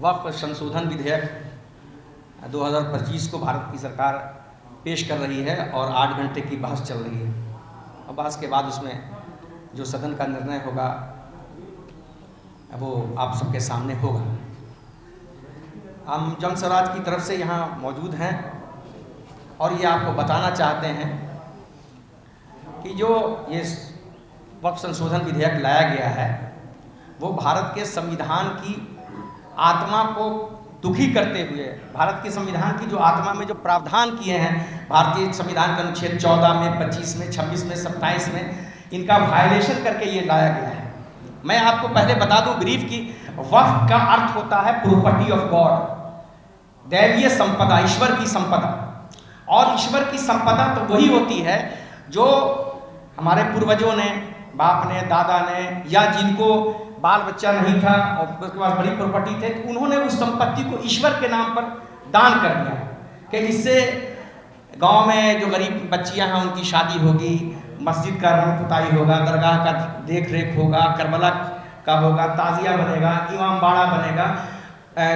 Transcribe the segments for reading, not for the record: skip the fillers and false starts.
वक्फ संशोधन विधेयक 2025 को भारत की सरकार पेश कर रही है और 8 घंटे की बहस चल रही है। और बहस के बाद उसमें जो सदन का निर्णय होगा वो आप सबके सामने होगा। हम जन स्वराज की तरफ से यहाँ मौजूद हैं और ये आपको बताना चाहते हैं कि जो ये वक्फ संशोधन विधेयक लाया गया है वो भारत के संविधान की आत्मा को दुखी करते हुए, भारत के संविधान की जो आत्मा में जो प्रावधान किए हैं भारतीय संविधान के अनुच्छेद 14 में, 25 में, 26 में, 27 में, इनका वायलेशन करके ये लाया गया है। मैं आपको पहले बता दूं ब्रीफ की, वक्फ का अर्थ होता है प्रॉपर्टी ऑफ गॉड, दैवीय संपदा, ईश्वर की संपदा। और ईश्वर की संपदा तो वही होती है जो हमारे पूर्वजों ने, बाप ने, दादा ने, या जिनको बाल बच्चा नहीं था और उसके पास बड़ी प्रॉपर्टी थे, तो उन्होंने उस संपत्ति को ईश्वर के नाम पर दान कर दिया कि इससे गांव में जो गरीब बच्चियां हैं उनकी शादी होगी, मस्जिद का रंग पुताई होगा, दरगाह का देख रेख होगा, करबला का होगा, ताजिया बनेगा, इमाम बाड़ा बनेगा,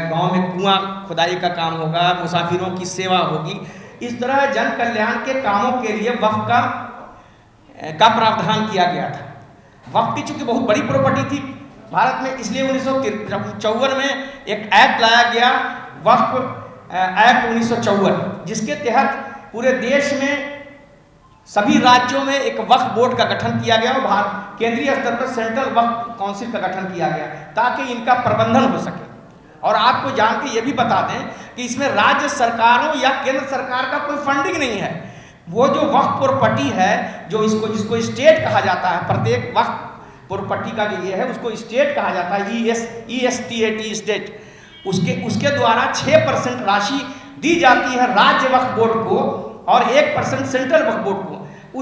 गांव में कुआं खुदाई का काम होगा, मुसाफिरों की सेवा होगी। इस तरह जन कल्याण के कामों के लिए वक्फ का प्रावधान किया गया था। वक्फ की चूंकि बहुत बड़ी प्रॉपर्टी थी भारत में, इसलिए 1954 में एक एक्ट लाया गया, वक्फ एक्ट 1954, जिसके तहत पूरे देश में सभी राज्यों में एक वक्फ बोर्ड का गठन किया गया और केंद्रीय स्तर पर सेंट्रल वक्फ काउंसिल का गठन किया गया ताकि इनका प्रबंधन हो सके। और आपको जान के ये भी बता दें कि इसमें राज्य सरकारों या केंद्र सरकार का कोई फंडिंग नहीं है। वो जो वक्फ प्रॉपर्टी है, जो जिसको स्टेट कहा जाता है, प्रत्येक वक्फ प्रॉपर्टी का जो ये है उसको स्टेट कहा जाता है, ESTAT स्टेट, उसके द्वारा 6% राशि दी जाती है राज्य वक्फ बोर्ड को और 1% सेंट्रल वक्फ बोर्ड को।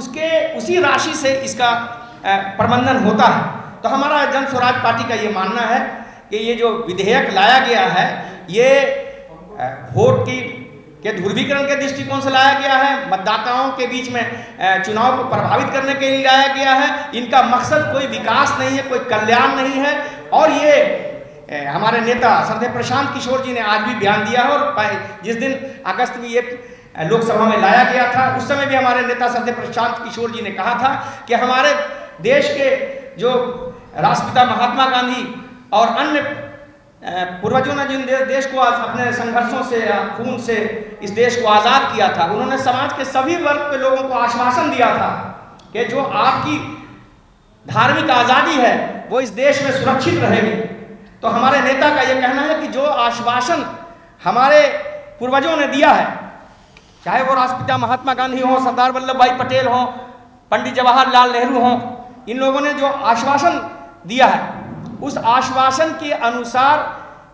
उसी राशि से इसका प्रबंधन होता है। तो हमारा जन स्वराज पार्टी का ये मानना है कि ये जो विधेयक लाया गया है ये वोट के ध्रुवीकरण के दृष्टिकोण से लाया गया है, मतदाताओं के बीच में चुनाव को प्रभावित करने के लिए लाया गया है। इनका मकसद कोई विकास नहीं है, कोई कल्याण नहीं है। और ये हमारे नेता श्रद्धेय प्रशांत किशोर जी ने आज भी बयान दिया है और जिस दिन अगस्त में ये लोकसभा में लाया गया था उस समय भी हमारे नेता श्रद्धेय प्रशांत किशोर जी ने कहा था कि हमारे देश के जो राष्ट्रपिता महात्मा गांधी और अन्य पूर्वजों ने जिन देश को अपने संघर्षों से, खून से इस देश को आज़ाद किया था, उन्होंने समाज के सभी वर्ग के लोगों को आश्वासन दिया था कि जो आपकी धार्मिक आज़ादी है वो इस देश में सुरक्षित रहेगी। तो हमारे नेता का यह कहना है कि जो आश्वासन हमारे पूर्वजों ने दिया है, चाहे वो राष्ट्रपिता महात्मा गांधी हो, सरदार वल्लभ भाई पटेल हो, पंडित जवाहरलाल नेहरू हो, इन लोगों ने जो आश्वासन दिया है उस आश्वासन के अनुसार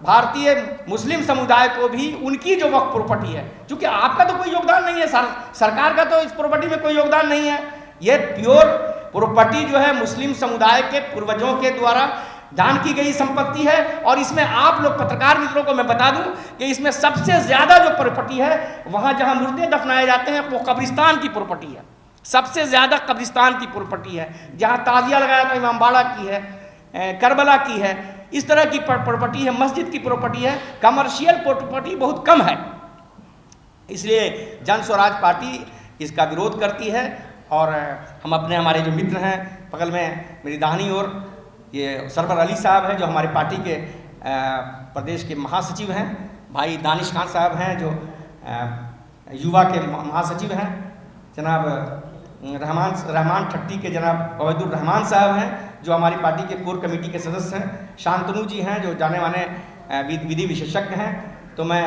भारतीय मुस्लिम समुदाय को भी उनकी जो वक्फ प्रॉपर्टी है, क्योंकि आपका तो कोई योगदान नहीं है, सरकार का तो इस प्रॉपर्टी में कोई योगदान नहीं है, ये प्योर प्रॉपर्टी जो है मुस्लिम समुदाय के पूर्वजों के द्वारा दान की गई संपत्ति है। और इसमें आप लोग पत्रकार मित्रों को मैं बता दूं कि इसमें सबसे ज्यादा जो प्रॉपर्टी है वहां जहां मुर्दे दफनाए जाते हैं वो कब्रिस्तान की प्रॉपर्टी है, सबसे ज्यादा कब्रिस्तान की प्रॉपर्टी है। जहां ताजिया लगाया था इमाम बाड़ा की है, करबला की है, इस तरह की प्रॉपर्टी है, मस्जिद की प्रॉपर्टी है, कमर्शियल प्रॉपर्टी बहुत कम है। इसलिए जन स्वराज पार्टी इसका विरोध करती है। और हम हमारे जो मित्र हैं, बगल में मेरी दाहिनी ओर ये सरवर अली साहब हैं जो हमारी पार्टी के प्रदेश के महासचिव हैं, भाई दानिश खान साहब हैं जो युवा के महासचिव हैं, जनाब रहमान ठट्टी के जनाब अवैदुर रहमान साहब हैं जो हमारी पार्टी के कोर कमेटी के सदस्य हैं, शांतनु जी हैं जो जाने माने विधि विशेषज्ञ हैं। तो मैं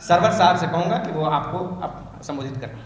सरवर साहब से कहूँगा कि वो आपको संबोधित करें।